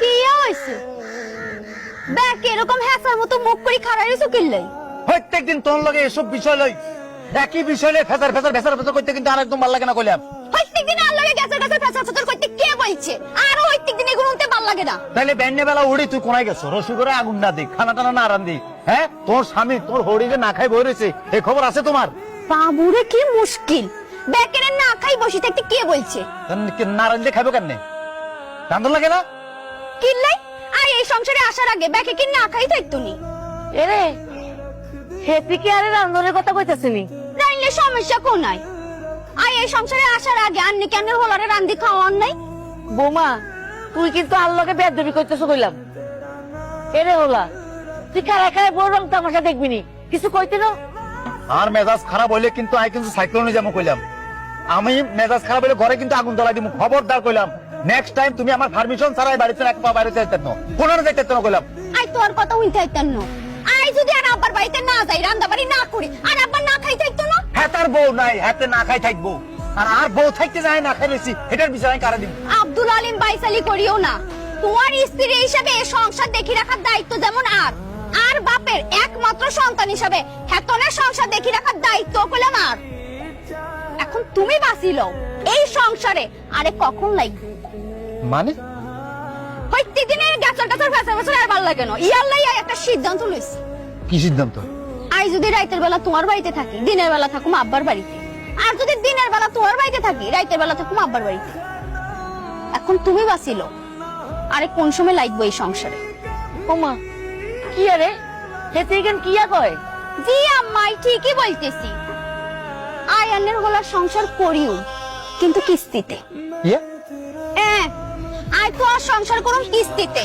কি হইছে ব্যাক এরকম হ্যাসার মতো মুখ করে খাড়া রইছো কিল্লাই? প্রত্যেকদিন তোর লগে এসব বিষয় লই একই বিষয় লই ফেসার ফেসার ফেসার ফেসার করতে কিন্তু আর একদম ভালো লাগে না কইলাম। প্রত্যেকদিন আর লাগে গেছে গেছে ফেসার ফেসার করতে কে বলছে? আর প্রত্যেকদিন এগুলো উনতে ভালো লাগে না। তাইলে ব্যান্ডে বেলা উড়ি তুই কোনায় গেছো রসু করে আগুন না দি খানা টানা না রান্ধি হ্যাঁ তোর স্বামী তোর হরিকে না খাই বই রয়েছে এই খবর আছে তোমার? বাবুরে কি মুশকিল ব্যাকের না খাই বসে থাকতে কে বলছে? না রান্ধলে খাইবো কেমনে রান্ধন লাগে না কিল্লাই? আর এই সংসারে আসার আগে ব্যাকে কি না খাই থাকতো নি? এরে হেপি কি আরে রান্ধনের কথা কইতাছিনি? রাইলে সমস্যা কোন নাই? আর এই সংসারে আসার আগে আন্নি কেন হলারে রান্ধি খাওয়ান নাই? বোমা তুই কিন্তু আর লগে বেদবি কইতেছ কইলাম। এরে হলা তুই কারা কারা বড় রং তামাশা দেখবি নি কিছু কইতে না? আর মেজাজ খারাপ হইলে কিন্তু আই কিন্তু সাইক্লোনে যাবো কইলাম। আমি মেজাজ খারাপ হইলে ঘরে কিন্তু আগুন জ্বলাই দিব খবরদার কইলাম। নেক্সট টাইম তুমি আমার পারমিশন ছাড়াই বাড়িতে এক পা বাইরে যাইতে না কোনারে যাইতে না কইলাম। আই তোর কথা হইতে আইতাম না। আই যদি আর আব্বার বাড়িতে না যাই রান্না বাড়ি না করি আর আব্বা না খাই থাকতো না? হ্যাঁ তার বউ নাই হাতে না খাই থাকবো আর বউ থাকতে যায় না খাই রয়েছি এটার বিষয় কারা দিব? আব্দুল আলিম বাইসালি করিও না। তোমার স্ত্রী হিসেবে এই সংসার দেখি রাখার দায়িত্ব যেমন আর বাপের একমাত্র সন্তান হিসেবে হেতনের সংসার দেখি রাখার দায়িত্ব কইলাম আর। এখন তুমি বাঁচিল এই সংসারে আরে কখন লাগবে মানে প্রত্যেকদিনের গ্যাসর গ্যাসর ফেসা ফেসা আর ভালো লাগে না। ইয়াল্লাই একটা সিদ্ধান্ত লইছি। কি সিদ্ধান্ত? আই যদি রাতের বেলা তোমার বাড়িতে থাকি দিনের বেলা থাকুম আব্বার বাড়িতে আর যদি দিনের বেলা তোমার বাড়িতে থাকি রাতের বেলা থাকুম আব্বার বাড়িতে। এখন তুমি বাঁচিল আরে কোন সময় লাগবে এই সংসারে? ওমা কি আরে হেতে কেন কিয়া কয়? জি আম্মাই ঠিকই বলতেছি। আয়ানের গলার সংসার করিও কিন্তু কিস্তিতে। ইয়ে আয় তো আর সংসার করুন কিস্তিতে।